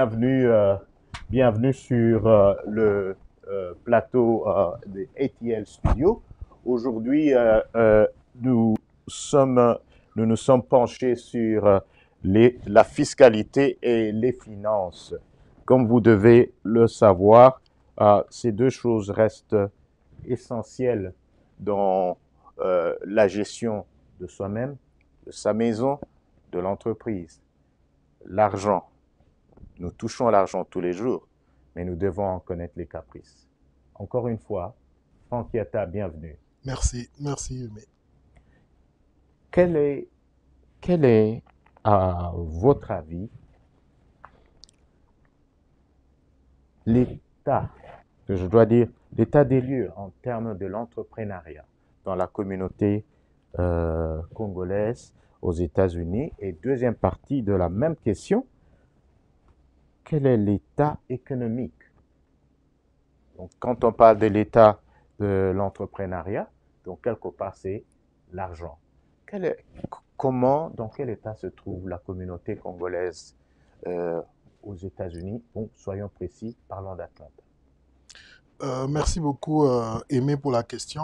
Bienvenue, bienvenue sur le plateau des ATL Studios. Aujourd'hui, nous sommes, nous nous sommes penchés sur la fiscalité et les finances. Comme vous devez le savoir, ces deux choses restent essentielles dans la gestion de soi-même, de sa maison, de l'entreprise. L'argent. Nous touchons à l'argent tous les jours, mais nous devons en connaître les caprices. Encore une fois, Franck Yatta, bienvenue. Merci, merci, Yumi. Quel est, quel est, à votre avis, l'état, que je dois dire, l'état des lieux en termes de l'entrepreneuriat dans la communauté congolaise aux États-Unis? Et deuxième partie de la même question, quel est l'état économique? Donc, quand on parle de l'état de l'entrepreneuriat, donc quelque part, c'est l'argent. Comment, dans quel état se trouve la communauté congolaise aux États-Unis? Bon, soyons précis, parlons d'Atlanta. Merci beaucoup, Aimé, pour la question.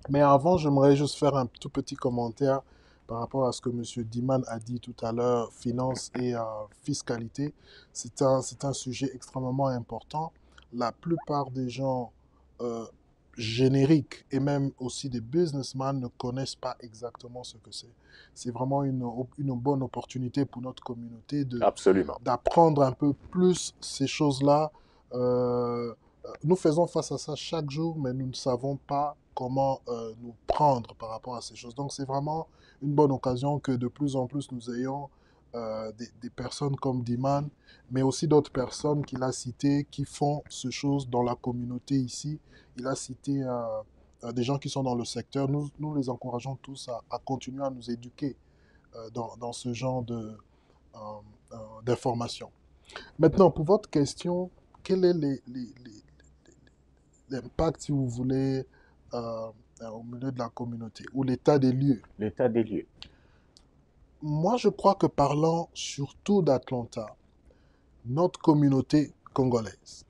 Mais avant, j'aimerais juste faire un tout petit commentaire par rapport à ce que M. Diman a dit tout à l'heure, finance et fiscalité. C'est un sujet extrêmement important. La plupart des gens euh, génériques et même aussi des businessmen ne connaissent pas exactement ce que c'est. C'est vraiment une bonne opportunité pour notre communauté Absolument. d'apprendre un peu plus ces choses-là. Nous faisons face à ça chaque jour, mais nous ne savons pas comment nous prendre par rapport à ces choses. Donc c'est vraiment une bonne occasion que de plus en plus nous ayons des personnes comme Diman, mais aussi d'autres personnes qu'il a citées qui font ce chose dans la communauté ici. Il a cité des gens qui sont dans le secteur. Nous les encourageons tous à continuer à nous éduquer dans ce genre euh, d'informations. Maintenant, pour votre question, quel est l'impact, si vous voulez, au milieu de la communauté ou l'état des lieux? L'état des lieux. Moi, je crois que parlant surtout d'Atlanta, notre communauté congolaise,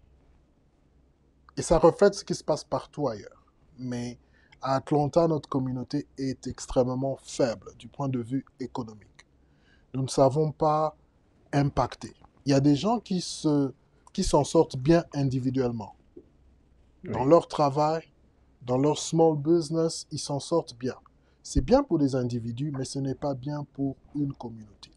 et ça reflète ce qui se passe partout ailleurs, mais à Atlanta, notre communauté est extrêmement faible du point de vue économique. Nous ne savons pas impacter. Il y a des gens qui s'en sortent bien individuellement. Dans Oui. leur travail, dans leur small business, ils s'en sortent bien. C'est bien pour des individus, mais ce n'est pas bien pour une communauté.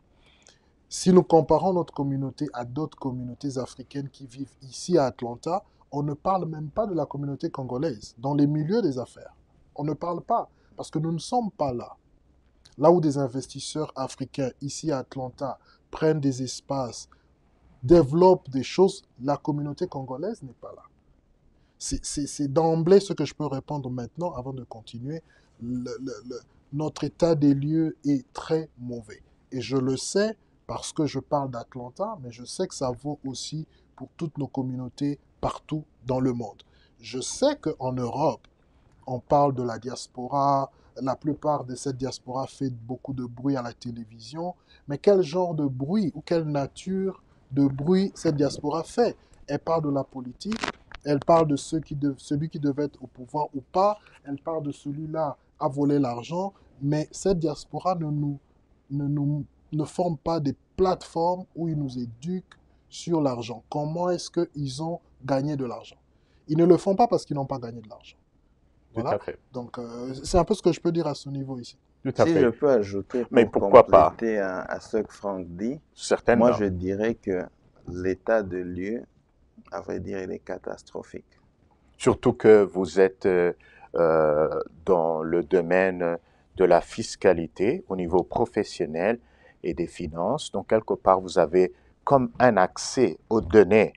Si nous comparons notre communauté à d'autres communautés africaines qui vivent ici à Atlanta, on ne parle même pas de la communauté congolaise dans les milieux des affaires. On ne parle pas parce que nous ne sommes pas là. Là où des investisseurs africains ici à Atlanta prennent des espaces, développent des choses, la communauté congolaise n'est pas là. C'est d'emblée ce que je peux répondre maintenant avant de continuer. Notre état des lieux est très mauvais. Et je le sais parce que je parle d'Atlanta, mais je sais que ça vaut aussi pour toutes nos communautés partout dans le monde. Je sais qu'en Europe, on parle de la diaspora, la plupart de cette diaspora fait beaucoup de bruit à la télévision, mais quel genre de bruit ou quelle nature de bruit cette diaspora fait? Elle parle de la politique, elle parle de celui qui devait être au pouvoir ou pas, elle parle de celui-là à voler l'argent, mais cette diaspora ne, nous, ne forme pas des plateformes où ils nous éduquent sur l'argent. Comment est-ce qu'ils ont gagné de l'argent? Ils ne le font pas parce qu'ils n'ont pas gagné de l'argent. Tout Voilà. à fait. Donc, c'est un peu ce que je peux dire à ce niveau ici. Tout à Si je fait. peux ajouter Mais pour pourquoi pas? compléter à ce que Franck dit, moi Certainement. je dirais que l'état de lieu, à vrai dire, il est catastrophique. Surtout que vous êtes dans le domaine de la fiscalité au niveau professionnel et des finances. Donc, quelque part, vous avez comme un accès aux données,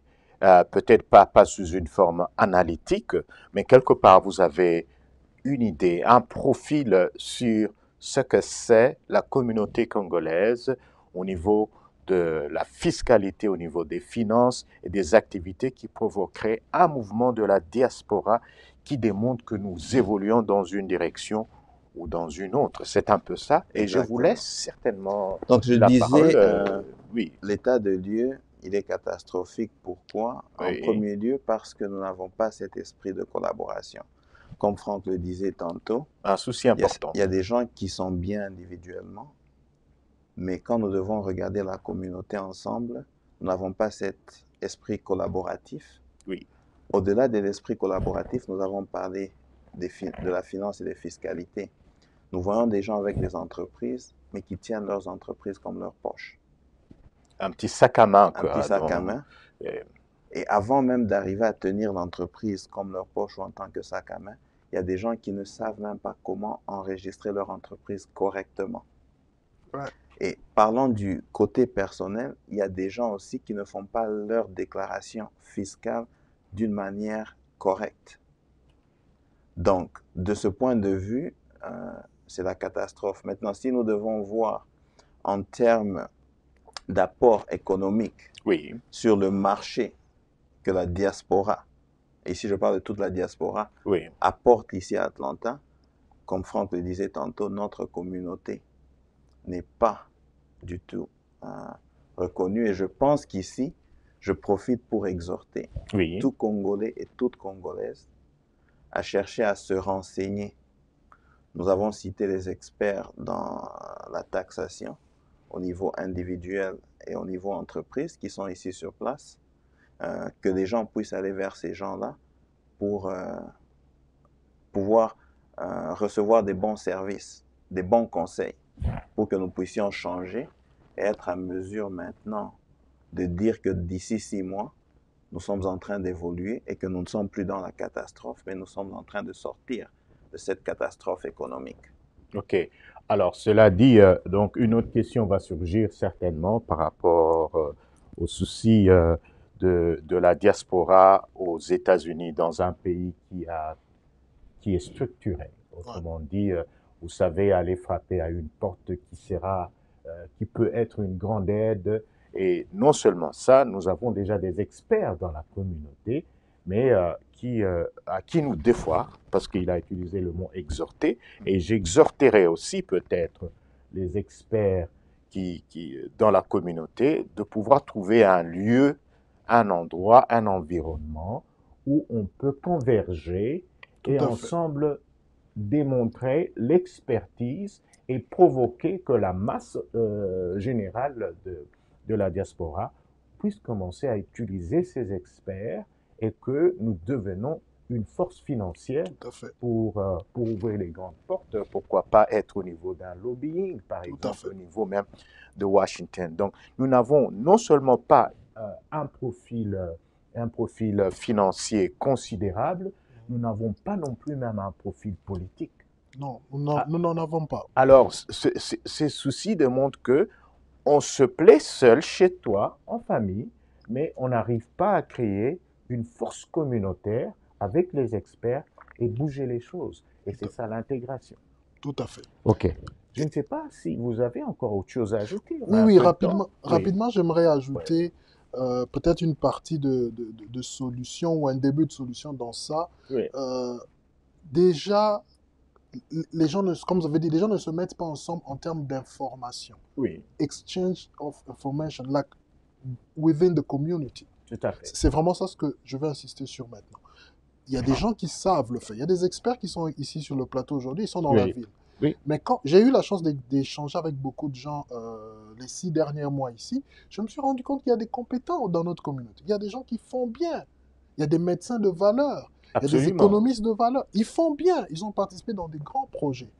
peut-être pas sous une forme analytique, mais quelque part, vous avez une idée, un profil sur ce que c'est la communauté congolaise au niveau de la fiscalité, au niveau des finances et des activités qui provoqueraient un mouvement de la diaspora qui démontre que nous évoluons dans une direction ou dans une autre. C'est un peu ça. Et je vous Exactement. laisse certainement Donc je la parole. disais, Oui, l'état de lieu, il est catastrophique. Pourquoi? En Oui. premier lieu, parce que nous n'avons pas cet esprit de collaboration. Comme Franck le disait tantôt, Un souci il important. y a des gens qui sont bien individuellement, mais quand nous devons regarder la communauté ensemble, nous n'avons pas cet esprit collaboratif. Oui. Au-delà de l'esprit collaboratif, nous avons parlé de la finance et des fiscalités. Nous voyons des gens avec des entreprises, mais qui tiennent leurs entreprises comme leur poche. Un petit sac à main, Un quoi. petit sac à main. Et avant même d'arriver à tenir l'entreprise comme leur poche ou en tant que sac à main, il y a des gens qui ne savent même pas comment enregistrer leur entreprise correctement. Ouais. Et parlant du côté personnel, il y a des gens aussi qui ne font pas leur déclaration fiscale d'une manière correcte. Donc, de ce point de vue, c'est la catastrophe. Maintenant, si nous devons voir en termes d'apport économique Oui. sur le marché que la diaspora, et ici je parle de toute la diaspora, Oui. apporte ici à Atlanta, comme Franck le disait tantôt, notre communauté n'est pas du tout reconnue. Et je pense qu'ici, je profite pour exhorter Oui. tout Congolais et toute Congolaise à chercher à se renseigner. Nous avons cité les experts dans la taxation au niveau individuel et au niveau entreprise qui sont ici sur place. Que les gens puissent aller vers ces gens-là pour pouvoir recevoir des bons services, des bons conseils, pour que nous puissions changer et être à mesure maintenant de dire que d'ici 6 mois, nous sommes en train d'évoluer et que nous ne sommes plus dans la catastrophe, mais nous sommes en train de sortir de cette catastrophe économique. OK. Alors, cela dit, donc une autre question va surgir certainement par rapport aux soucis de la diaspora aux États-Unis, dans un pays qui est structuré. Autrement dit, vous savez, aller frapper à une porte qui peut être une grande aide. Et non seulement ça, nous avons déjà des experts dans la communauté, mais à qui nous défoire, parce qu'il a utilisé le mot exhorter, et j'exhorterai aussi peut-être les experts dans la communauté de pouvoir trouver un lieu, un endroit, un environnement où on peut converger et ensemble démontrer l'expertise et provoquer que la masse générale de la diaspora puisse commencer à utiliser ces experts et que nous devenons une force financière pour ouvrir les grandes portes. Pourquoi pas être au niveau d'un lobbying, par exemple, au niveau même de Washington. Donc, nous n'avons non seulement pas un profil financier considérable, nous n'avons pas non plus même un profil politique. Non, nous n'en avons pas. Alors, ces soucis démontrent que on se plaît seul chez toi, en famille, mais on n'arrive pas à créer une force communautaire avec les experts et bouger les choses. Et c'est ça l'intégration. Tout à fait. OK. Je ne sais pas si vous avez encore autre chose à ajouter. Oui, rapidement, j'aimerais ajouter peut-être une partie de solution ou un début de solution dans ça. Oui. Déjà, les gens, comme vous avez dit, les gens ne se mettent pas ensemble en termes d'information. Oui. Exchange of information, like within the community. Tout à fait. C'est vraiment ça ce que je veux insister sur maintenant. Il y a des gens qui savent le faire. Il y a des experts qui sont ici sur le plateau aujourd'hui, ils sont dans la ville. Oui. Mais quand j'ai eu la chance d'échanger avec beaucoup de gens les 6 derniers mois ici, je me suis rendu compte qu'il y a des compétents dans notre communauté. Il y a des gens qui font bien. Il y a des médecins de valeur. Absolument. Il y a des économistes de valeur. Ils font bien. Ils ont participé dans des grands projets.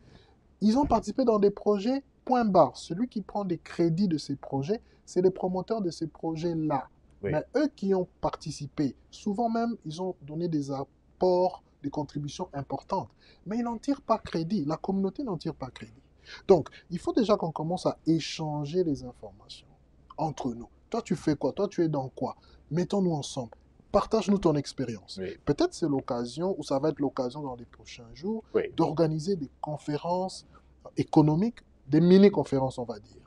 Ils ont participé dans des projets, point barre. Celui qui prend des crédits de ces projets, c'est les promoteurs de ces projets-là. Oui. Mais eux qui ont participé, souvent même, ils ont donné des apports, des contributions importantes. Mais ils n'en tirent pas crédit. La communauté n'en tire pas crédit. Donc, il faut déjà qu'on commence à échanger les informations entre nous. Toi, tu fais quoi? Toi, tu es dans quoi? Mettons-nous ensemble. Partage-nous ton expérience. Oui. Peut-être c'est l'occasion, ou ça va être l'occasion dans les prochains jours, d'organiser des conférences économiques, des mini-conférences, on va dire.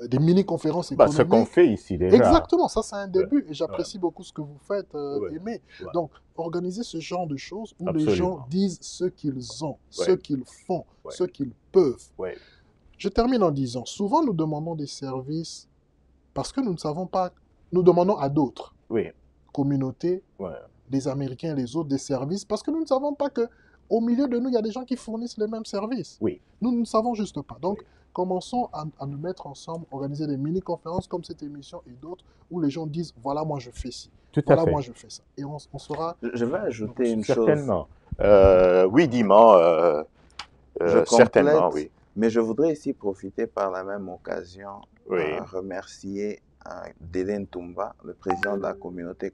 Des mini-conférences économiques. Ce qu'on fait ici déjà. Exactement, ça c'est un début et j'apprécie beaucoup ce que vous faites, Aimé. Donc, organiser ce genre de choses où les gens disent ce qu'ils ont, ce qu'ils font, ce qu'ils peuvent. Je termine en disant, souvent nous demandons des services Parce que nous ne savons pas, nous demandons à d'autres Oui. communautés, Ouais. des Américains et les autres, des services, parce que nous ne savons pas que au milieu de nous, il y a des gens qui fournissent les mêmes services. Oui. Nous ne savons juste pas. Donc, Oui. commençons à nous mettre ensemble, organiser des mini-conférences comme cette émission et d'autres, où les gens disent, voilà, moi je fais ci, Tout à voilà, fait. moi je fais ça. Et on sera... Je vais ajouter une chose. Certainement. Oui, Diman, Je certainement, complète, oui. mais je voudrais ici profiter par la même occasion Oui. remercier Délène Toumba, le président de la communauté.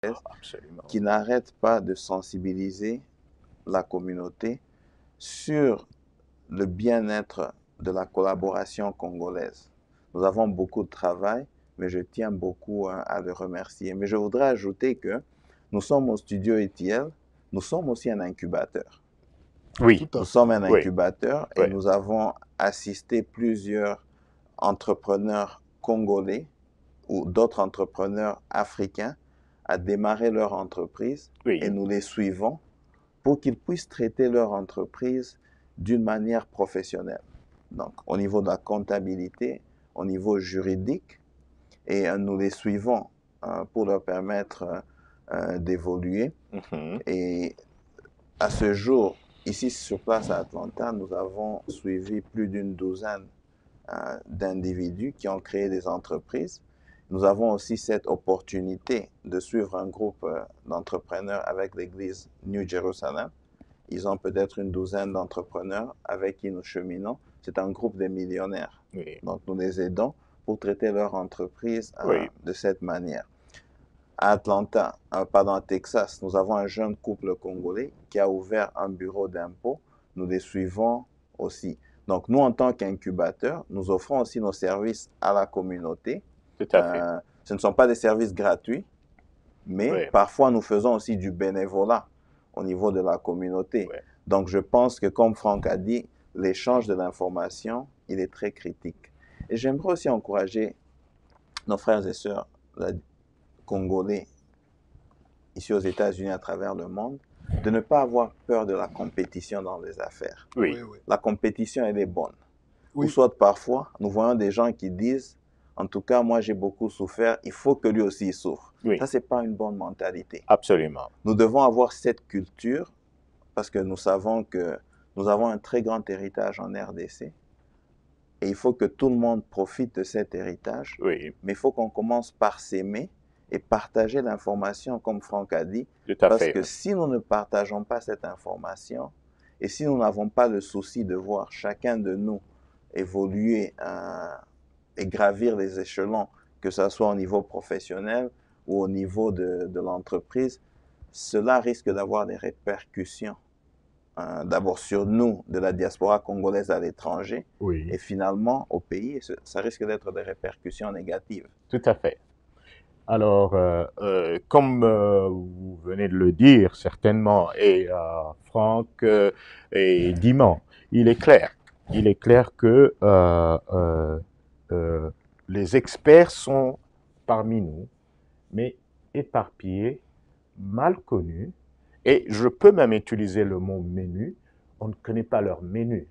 Absolument. Qui n'arrête pas de sensibiliser la communauté sur le bien-être de la collaboration congolaise. Nous avons beaucoup de travail, mais je tiens beaucoup à le remercier. Mais je voudrais ajouter que nous sommes au studio ETL, nous sommes aussi un incubateur. Oui. Tout à Nous fait. sommes un Oui. incubateur et Oui. nous avons assisté plusieurs entrepreneurs congolais ou d'autres entrepreneurs africains à démarrer leur entreprise Oui. et nous les suivons pour qu'ils puissent traiter leur entreprise d'une manière professionnelle. Donc, au niveau de la comptabilité, au niveau juridique, et nous les suivons pour leur permettre d'évoluer. Mhm. Et à ce jour, ici sur place à Atlanta, nous avons suivi plus d'une douzaine d'individus qui ont créé des entreprises. Nous avons aussi cette opportunité de suivre un groupe d'entrepreneurs avec l'église New Jerusalem. Ils ont peut-être une douzaine d'entrepreneurs avec qui nous cheminons. C'est un groupe de millionnaires. Oui. Donc, nous les aidons pour traiter leur entreprise Oui. de cette manière. À Atlanta, à Texas, nous avons un jeune couple congolais qui a ouvert un bureau d'impôt. Nous les suivons aussi. Donc, nous, en tant qu'incubateur, nous offrons aussi nos services à la communauté. Tout à fait. Ce ne sont pas des services gratuits, mais Oui. parfois, nous faisons aussi du bénévolat au niveau de la communauté. Oui. Donc, je pense que, comme Franck a dit, l'échange de l'information, il est très critique. Et j'aimerais aussi encourager nos frères et sœurs congolais ici aux États-Unis, à travers le monde, de ne pas avoir peur de la compétition dans les affaires. Oui. Oui, oui. La compétition, elle est bonne. Oui. Ou soit parfois, nous voyons des gens qui disent, en tout cas, moi j'ai beaucoup souffert, il faut que lui aussi il souffre. Oui. Ça, ce n'est pas une bonne mentalité. Absolument. Nous devons avoir cette culture parce que nous savons que nous avons un très grand héritage en RDC et il faut que tout le monde profite de cet héritage, Oui. mais il faut qu'on commence par s'aimer et partager l'information, comme Franck a dit, Tout à parce fait. que si nous ne partageons pas cette information et si nous n'avons pas le souci de voir chacun de nous évoluer et gravir les échelons, que ce soit au niveau professionnel ou au niveau de l'entreprise, cela risque d'avoir des répercussions. D'abord sur nous, de la diaspora congolaise à l'étranger, Oui. et finalement au pays, ça risque d'être des répercussions négatives. Tout à fait. Alors, comme vous venez de le dire certainement, et Franck et Diman, il est clair que les experts sont parmi nous, mais éparpillés, mal connus, Et je peux même utiliser le mot menu. On ne connaît pas leur menu.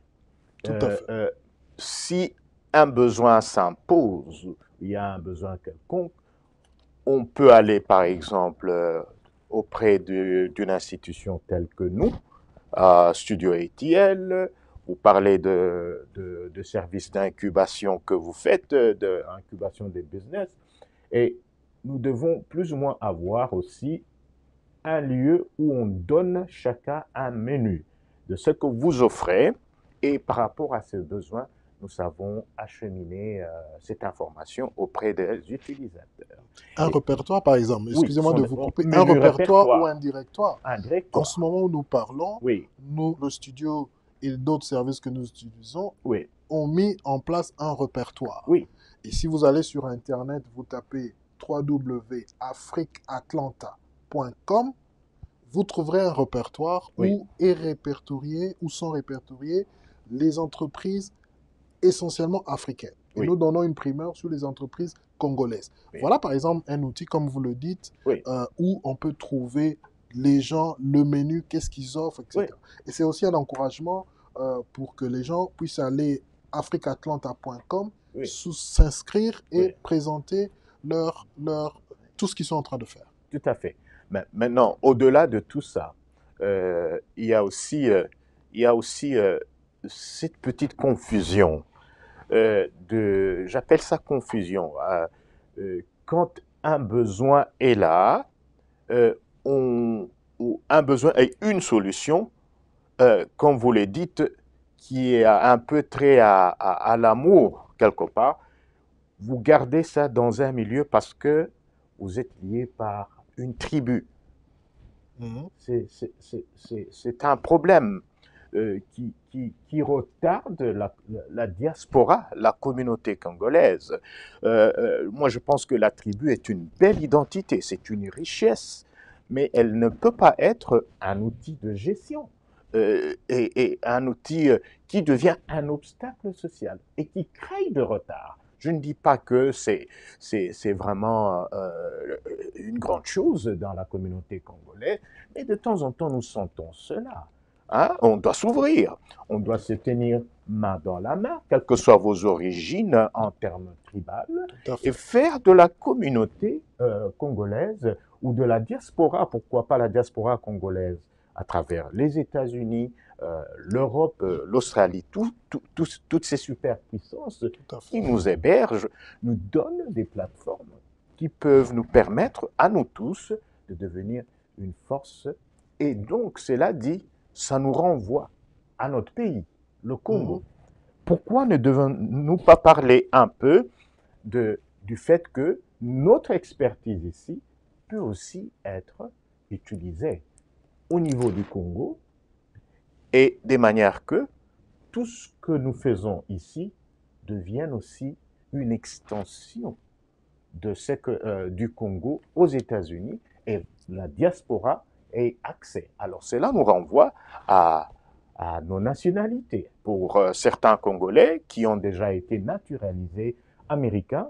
Tout à fait. Si un besoin s'impose, il y a un besoin quelconque, on peut aller par exemple auprès d'une institution telle que nous, Studio ATL, vous parlez de services d'incubation que vous faites, d'incubation des business, et nous devons plus ou moins avoir aussi un lieu où on donne chacun un menu de ce que vous offrez, et par rapport à ces besoins, nous savons acheminer cette information auprès des utilisateurs. Un répertoire, par exemple, Oui, excusez-moi de vous couper, un menu répertoire ou un directoire. Un En directoire. ce moment où nous parlons, Oui, nous, le studio et d'autres services que nous utilisons, oui, ont mis en place un répertoire. oui, Et si vous allez sur Internet, vous tapez www.afriqueatlanta.com, vous trouverez un répertoire Oui. où sont répertoriées les entreprises essentiellement africaines. Et Oui. nous donnons une primeur sur les entreprises congolaises. Oui. Voilà par exemple un outil, comme vous le dites, Oui. où on peut trouver les gens, le menu, qu'est-ce qu'ils offrent, etc. Oui. Et c'est aussi un encouragement pour que les gens puissent aller afriqueatlanta.com, Oui. s'inscrire et Oui. présenter tout ce qu'ils sont en train de faire. Tout à fait. Mais maintenant, au-delà de tout ça, il y a aussi cette petite confusion. J'appelle ça confusion. Quand un besoin est là, ou un besoin et une solution, comme vous le dites, qui est un peu trait à l'amour, quelque part, vous gardez ça dans un milieu parce que vous êtes lié par une tribu. C'est un problème qui retarde la diaspora, la communauté congolaise. Moi, je pense que la tribu est une belle identité, c'est une richesse, mais elle ne peut pas être un outil de gestion et un outil qui devient un obstacle social et qui crée de retard. Je ne dis pas que c'est vraiment une grande chose dans la communauté congolaise, mais de temps en temps, nous sentons cela. Hein? On doit s'ouvrir, on doit se tenir main dans la main, quelles que soient vos origines en termes tribales, et faire de la communauté congolaise ou de la diaspora, pourquoi pas la diaspora congolaise, à travers les États-Unis, l'Europe, l'Australie, toutes ces superpuissances qui nous hébergent, nous donnent des plateformes qui peuvent nous permettre, à nous tous, de devenir une force. Et donc, cela dit, ça nous renvoie à notre pays, le Congo. Pourquoi ne devons-nous pas parler un peu du fait que notre expertise ici peut aussi être utilisée au niveau du Congo et de manière que tout ce que nous faisons ici devienne aussi une extension du Congo aux États-Unis et la diaspora ait accès. Alors cela nous renvoie à nos nationalités. Pour certains Congolais qui ont déjà été naturalisés américains,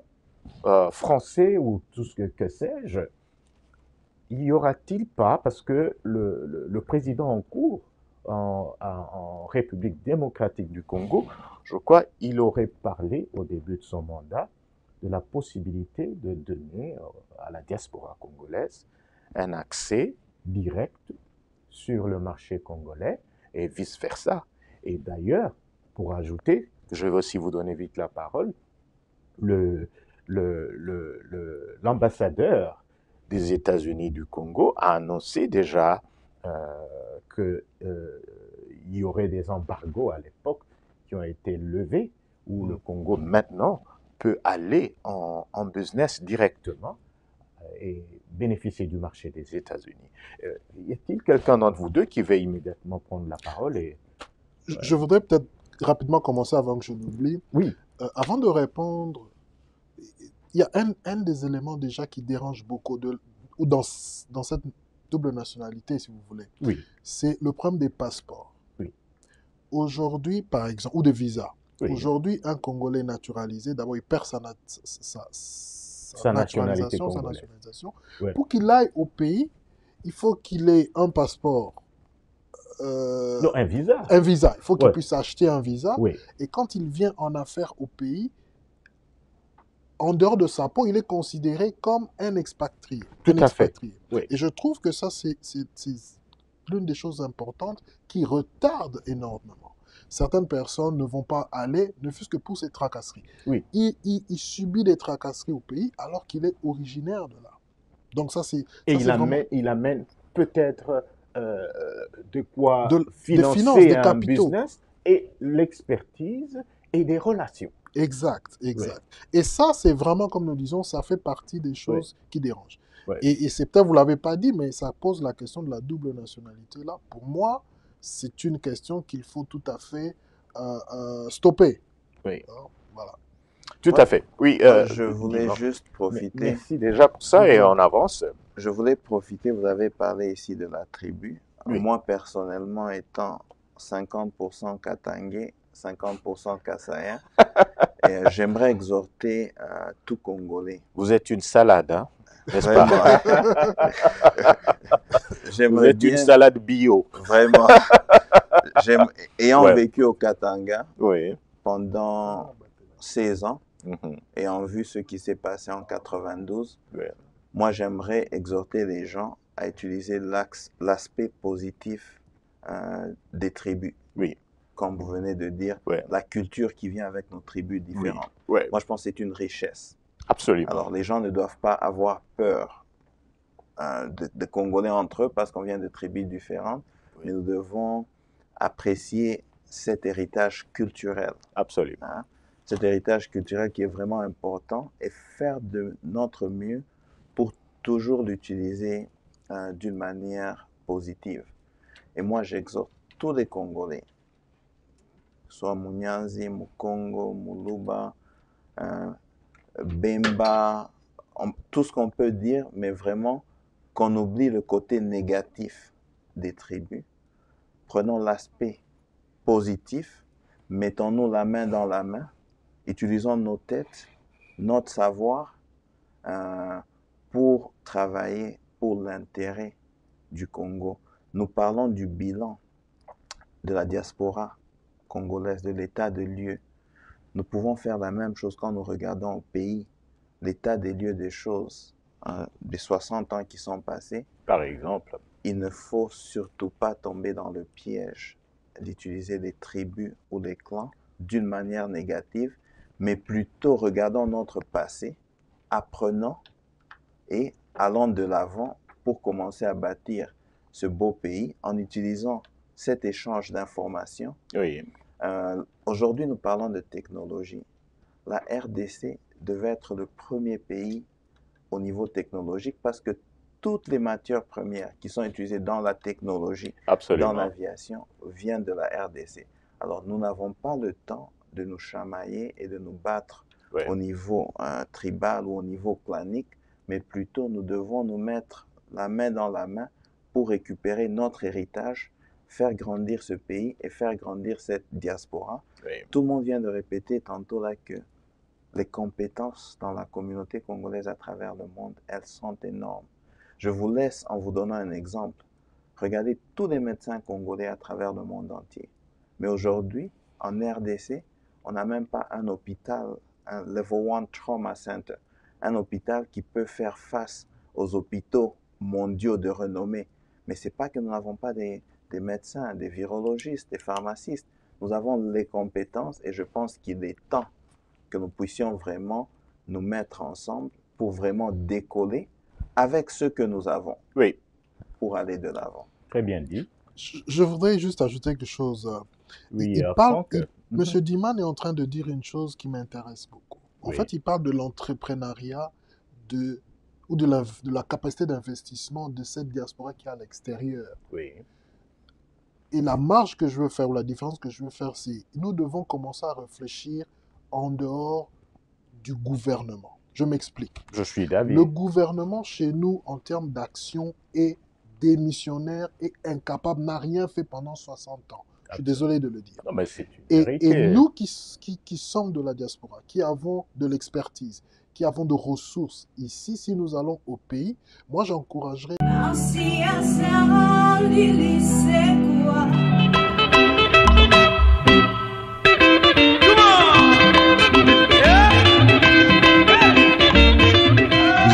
français ou tout ce que sais-je, y aura-t-il pas, parce que le président en cours en République démocratique du Congo, je crois, il aurait parlé au début de son mandat de la possibilité de donner à la diaspora congolaise un accès direct sur le marché congolais et vice-versa. Et d'ailleurs, pour ajouter, je vais aussi vous donner vite la parole, l'ambassadeur des États-Unis du Congo a annoncé déjà qu'il y aurait des embargos à l'époque qui ont été levés, où le Congo maintenant peut aller en business directement et bénéficier du marché des États-Unis. Y a-t-il quelqu'un d'entre vous deux qui va immédiatement prendre la parole Je voudrais peut-être rapidement commencer avant que je l'oublie. Oui. Avant de répondre, il y a un des éléments déjà qui dérange beaucoup dans cette double nationalité, si vous voulez. Oui. C'est le problème des passeports. Oui. Aujourd'hui, par exemple, ou des visas. Oui. Aujourd'hui, un Congolais naturalisé, d'abord, il perd sa nationalité naturalisation, congolaise. Oui. Pour qu'il aille au pays, il faut qu'il ait un passeport, Non, un visa. un visa. Il faut qu'il Ouais. puisse acheter un visa. Oui, Et quand il vient en affaires au pays, en dehors de sa peau, il est considéré comme un expatrié. Tout Un à fait. expatrié. Oui. Et je trouve que ça, c'est l'une des choses importantes qui retarde énormément. Certaines personnes ne vont pas aller, ne fût-ce que pour ces tracasseries. Oui. Il subit des tracasseries au pays alors qu'il est originaire de là. Donc ça, c'est Et ça, c'est vraiment il amène peut-être euh, de quoi des financer finances, des un capitaux. business et l'expertise et des relations. Exact, exact. Et ça, c'est vraiment, comme nous disons, ça fait partie des choses qui dérangent. Ouais. Et c'est peut-être, vous ne l'avez pas dit, mais ça pose la question de la double nationalité. Là, pour moi, c'est une question qu'il faut tout à fait stopper. Oui. Alors, voilà. Tout Ouais. à fait. Oui, Je voulais dis-moi. juste profiter. Merci déjà pour ça et on avance. Je voulais profiter, vous avez parlé ici de la tribu. Oui. Moi, personnellement, étant 50% Katangé, 50% Kassaïen, et j'aimerais exhorter tout Congolais. Vous êtes une salade, hein, n'est-ce Vraiment. pas? Vous J'aimerais êtes une bien, salade bio. vraiment, ayant Ouais. vécu au Katanga Oui. pendant 16 ans, Mhm. ayant vu ce qui s'est passé en 92, Ouais. moi, j'aimerais exhorter les gens à utiliser l'aspect positif des tribus. Oui. Comme vous venez de dire, Ouais. la culture qui vient avec nos tribus différentes. Ouais. Moi, je pense que c'est une richesse. Absolument. Alors, les gens ne doivent pas avoir peur de Congolais entre eux parce qu'on vient de tribus différentes, mais nous devons apprécier cet héritage culturel. Absolument. Hein? Cet héritage culturel qui est vraiment important et faire de notre mieux pour toujours l'utiliser d'une manière positive. Et moi, j'exhorte tous les Congolais, soit Munyanzi, Mukongo, Muluba, Bemba, tout ce qu'on peut dire, mais vraiment qu'on oublie le côté négatif des tribus. Prenons l'aspect positif, mettons-nous la main dans la main, utilisons nos têtes, notre savoir pour travailler pour l'intérêt du Congo. Nous parlons du bilan de la diaspora congolaise, de l'état de lieux. Nous pouvons faire la même chose quand nous regardons au pays, l'état des lieux des choses, des 60 ans qui sont passés. Par exemple. Il ne faut surtout pas tomber dans le piège d'utiliser les tribus ou les clans d'une manière négative, mais plutôt regardons notre passé, apprenons et allons de l'avant pour commencer à bâtir ce beau pays en utilisant cet échange d'informations. Oui. Aujourd'hui, nous parlons de technologie. La RDC devait être le premier pays au niveau technologique parce que toutes les matières premières qui sont utilisées dans la technologie, Absolument. dans l'aviation, viennent de la RDC. Alors, nous n'avons pas le temps de nous chamailler et de nous battre au niveau tribal ou au niveau clanique, mais plutôt nous devons nous mettre la main dans la main pour récupérer notre héritage, faire grandir ce pays et faire grandir cette diaspora. Oui. Tout le monde vient de répéter tantôt là que les compétences dans la communauté congolaise à travers le monde, elles sont énormes. Je vous laisse en vous donnant un exemple. Regardez tous les médecins congolais à travers le monde entier. Mais aujourd'hui, en RDC, on n'a même pas un hôpital, un Level 1 Trauma Center, un hôpital qui peut faire face aux hôpitaux mondiaux de renommée. Mais ce n'est pas que nous n'avons pas des médecins, des virologistes, des pharmacistes. Nous avons les compétences et je pense qu'il est temps que nous puissions vraiment nous mettre ensemble pour vraiment décoller avec ce que nous avons. Oui. Pour aller de l'avant. Très bien dit. Je voudrais juste ajouter quelque chose. Oui, Monsieur Diman est en train de dire une chose qui m'intéresse beaucoup. En fait, il parle de l'entrepreneuriat ou de la capacité d'investissement de cette diaspora qui est à l'extérieur. Oui. Et la marge que je veux faire, ou la différence que je veux faire, c'est nous devons commencer à réfléchir en dehors du gouvernement. Je m'explique. Je suis d'avis. Le gouvernement chez nous, en termes d'action, est démissionnaire et incapable, n'a rien fait pendant 60 ans. Je suis désolé de le dire. Non, mais c'est une vérité. Et nous qui sommes de la diaspora, qui avons de l'expertise, qui avons de ressources ici, si nous allons au pays, moi j'encouragerais... Vous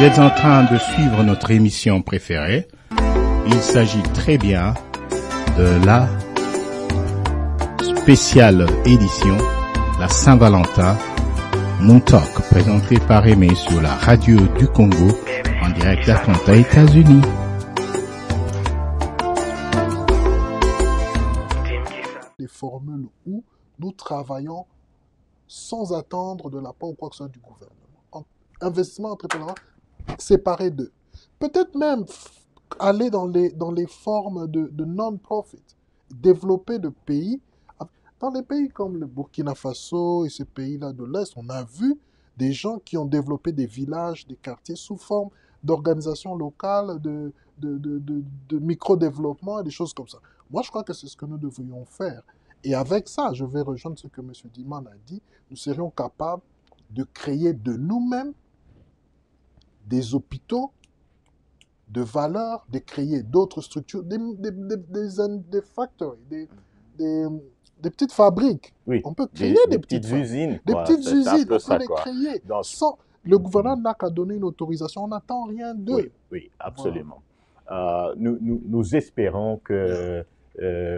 êtes en train de suivre notre émission préférée. Il s'agit très bien de la spéciale édition, la Saint-Valentin, Moon Talk, présentée par Aimé sur la radio du Congo, en direct d'Atlanta, États-Unis. Les formules où nous travaillons sans attendre de la part ou quoi que ce soit du gouvernement. Investissement, entrepreneuriat, séparé d'eux. Peut-être même aller dans les formes de non-profit, développer de pays. Dans les pays comme le Burkina Faso et ces pays-là de l'Est, on a vu des gens qui ont développé des villages, des quartiers sous forme d'organisations locales, de micro-développement et des choses comme ça. Moi, je crois que c'est ce que nous devrions faire. Et avec ça, je vais rejoindre ce que M. Diman a dit, nous serions capables de créer de nous-mêmes des hôpitaux de valeur, de créer d'autres structures, des factories, des petites fabriques. Oui, On peut créer des petites usines. Des Quoi. petites usines, on peut les créer. Sans, le gouvernement n'a qu'à donner une autorisation, on n'attend rien d'eux. Oui, oui, absolument. Voilà. Nous espérons que,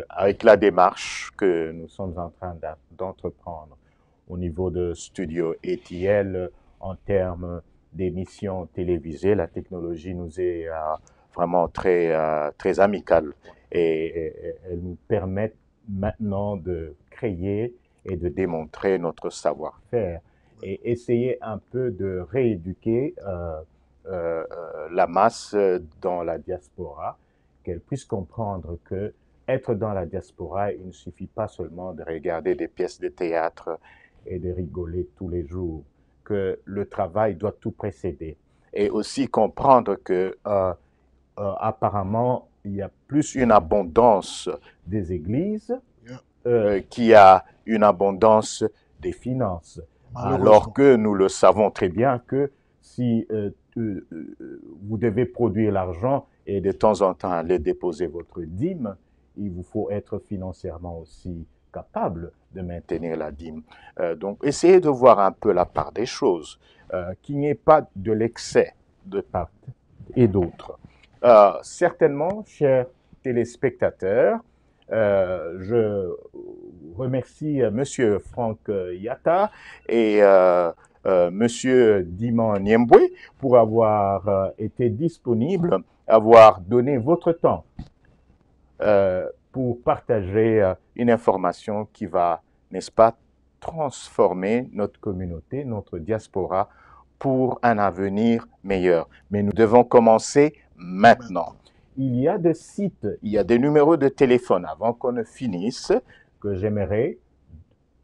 avec la démarche que nous sommes en train d'entreprendre au niveau de Studio ATL, en termes d'émissions télévisées, la technologie nous est vraiment très amicale et elle nous permet maintenant de créer et de démontrer notre savoir-faire et essayer un peu de rééduquer la masse dans la diaspora, qu'elle puisse comprendre que être dans la diaspora, il ne suffit pas seulement de regarder des pièces de théâtre et de rigoler tous les jours, que le travail doit tout précéder. Et aussi comprendre que apparemment, il y a plus une abondance des églises qu'il y a une abondance des finances. Alors que nous le savons très bien que si vous devez produire l'argent et de temps en temps aller déposer votre dîme, il vous faut être financièrement aussi capable de maintenir la dîme. Donc, essayez de voir un peu la part des choses, qu'il n'y ait pas de l'excès de part et d'autre. Certainement, chers téléspectateurs, je remercie Monsieur Franck Yatta et Monsieur Diman Niembwe pour avoir été disponibles, avoir donné votre temps pour partager une information qui va, n'est-ce pas, transformer notre communauté, notre diaspora pour un avenir meilleur. Mais nous devons commencer maintenant. Il y a des sites, il y a des numéros de téléphone avant qu'on ne finisse, que j'aimerais,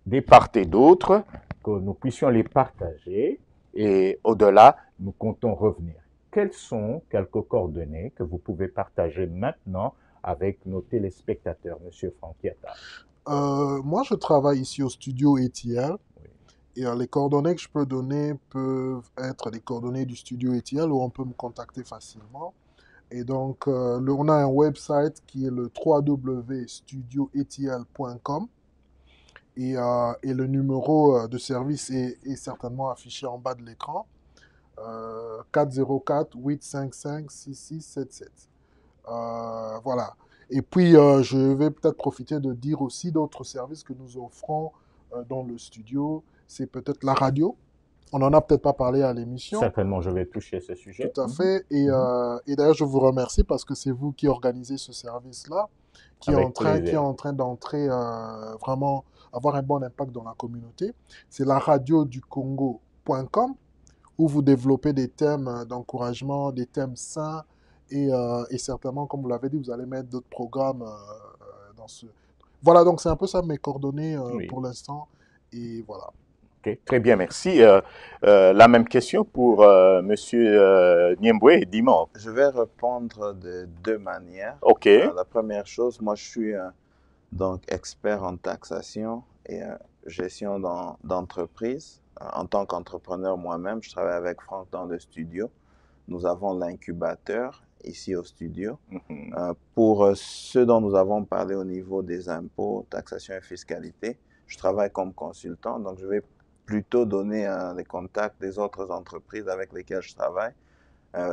des part et d'autre, que nous puissions les partager et au-delà, nous comptons revenir. Quelles sont quelques coordonnées que vous pouvez partager maintenant avec nos téléspectateurs, Monsieur Franck Yatta? Moi, je travaille ici au studio ATL. Et les coordonnées que je peux donner peuvent être les coordonnées du studio ATL où on peut me contacter facilement. Et donc, on a un website qui est le www.studioatl.com et le numéro de service est certainement affiché en bas de l'écran. 404-855-6677. Voilà. Et puis, je vais peut-être profiter de dire aussi d'autres services que nous offrons dans le studio. C'est peut-être la radio. On n'en a peut-être pas parlé à l'émission. Certainement, je vais toucher ce sujet. Tout à fait. Et d'ailleurs, je vous remercie parce que c'est vous qui organisez ce service-là, qui est en train d'entrer vraiment, avoir un bon impact dans la communauté. C'est la radioducongo.com où vous développez des thèmes d'encouragement, des thèmes sains et certainement, comme vous l'avez dit, vous allez mettre d'autres programmes dans ce... Voilà, donc c'est un peu ça mes coordonnées pour l'instant. Et voilà. Okay, très bien, merci. La même question pour Monsieur Niembwe et Diman. Je vais répondre de deux manières. OK. La première chose, moi je suis donc expert en taxation et gestion d'entreprise. En tant qu'entrepreneur moi-même, je travaille avec Franck dans le studio. Nous avons l'incubateur ici au studio. Pour ce dont nous avons parlé au niveau des impôts, taxation et fiscalité, je travaille comme consultant, donc je vais plutôt donner les contacts des autres entreprises avec lesquelles je travaille,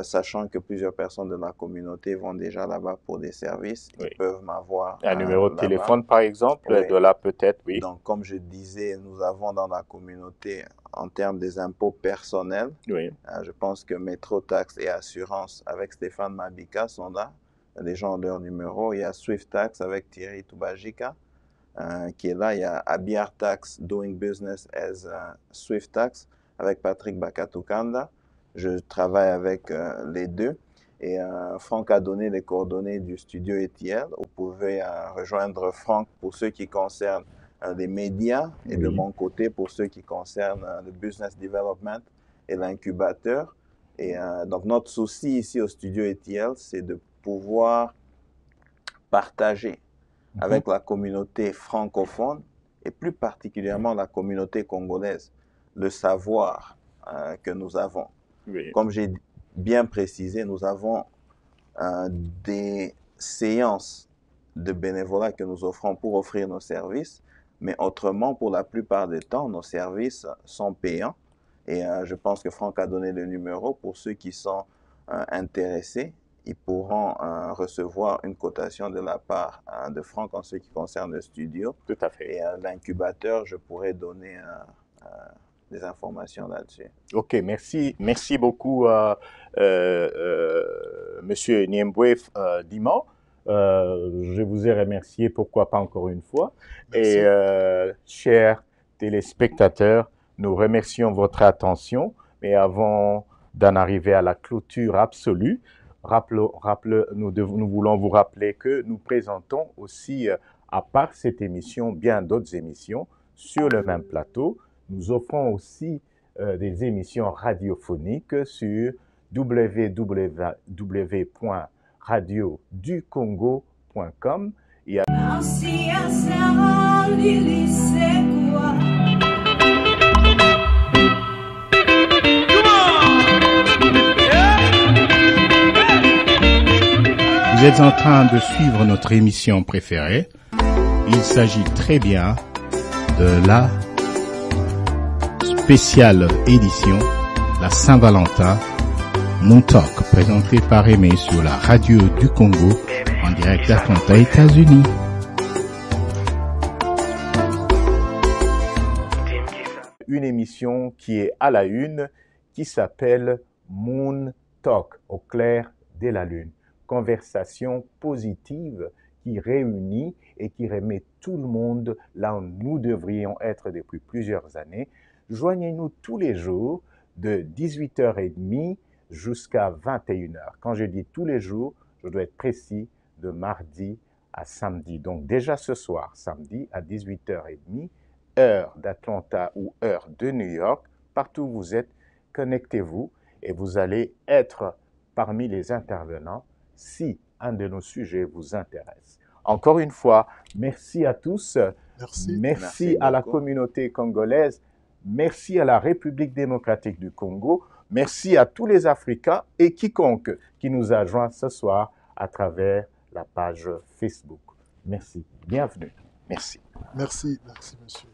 sachant que plusieurs personnes de la communauté vont déjà là-bas pour des services, Oui. Ils peuvent m'avoir Un numéro de là-bas. téléphone, par exemple, Oui. de là peut-être, oui. Donc, comme je disais, nous avons dans la communauté, en termes des impôts personnels, Oui. je pense que Métro Tax et Assurance avec Stéphane Mabika sont là. Les gens ont leur numéro. Il y a Swift Tax avec Thierry Toubajika qui est là. Il y a Abiar Tax Doing Business as Swift Tax avec Patrick Bakatukanda. Je travaille avec les deux. Et Franck a donné les coordonnées du studio ETL. Vous pouvez rejoindre Franck pour ceux qui concernent les médias et de mon côté pour ceux qui concernent le business development et l'incubateur. Et donc notre souci ici au studio ETL, c'est de pouvoir partager avec la communauté francophone et plus particulièrement la communauté congolaise le savoir que nous avons. Oui. Comme j'ai bien précisé, nous avons des séances de bénévolat que nous offrons pour offrir nos services, mais autrement, pour la plupart des temps, nos services sont payants. Et je pense que Franck a donné le numéro. Pour ceux qui sont intéressés, ils pourront recevoir une cotation de la part de Franck en ce qui concerne le studio. Tout à fait. Et l'incubateur, je pourrais donner des informations là-dessus. OK, merci beaucoup, Monsieur Niembwe Diman. Je vous ai remercié, pourquoi pas encore une fois. Merci. Et chers téléspectateurs, nous remercions votre attention. Mais avant d'en arriver à la clôture absolue, nous voulons vous rappeler que nous présentons aussi, à part cette émission, bien d'autres émissions sur le même plateau. Nous offrons aussi des émissions radiophoniques sur www.radioducongo.com. Vous êtes en train de suivre notre émission préférée. Il s'agit très bien de la spéciale édition, la Saint-Valentin, Moon Talk, présenté par Aimé sur la radio du Congo, en direct d'Atlanta, États-Unis. Une émission qui est à la une, qui s'appelle Moon Talk, au clair de la lune. Conversation positive qui réunit et qui remet tout le monde là où nous devrions être depuis plusieurs années. Joignez-nous tous les jours de 18h30 jusqu'à 21h. Quand je dis tous les jours, je dois être précis, de mardi à samedi. Donc déjà ce soir, samedi à 18h30, heure d'Atlanta ou heure de New York, partout où vous êtes, connectez-vous et vous allez être parmi les intervenants si un de nos sujets vous intéresse. Encore une fois, merci à tous. Merci. Merci à la beaucoup. communauté congolaise. Merci à la République démocratique du Congo. Merci à tous les Africains et quiconque qui nous a joints ce soir à travers la page Facebook. Merci. Bienvenue. Merci. Merci, monsieur.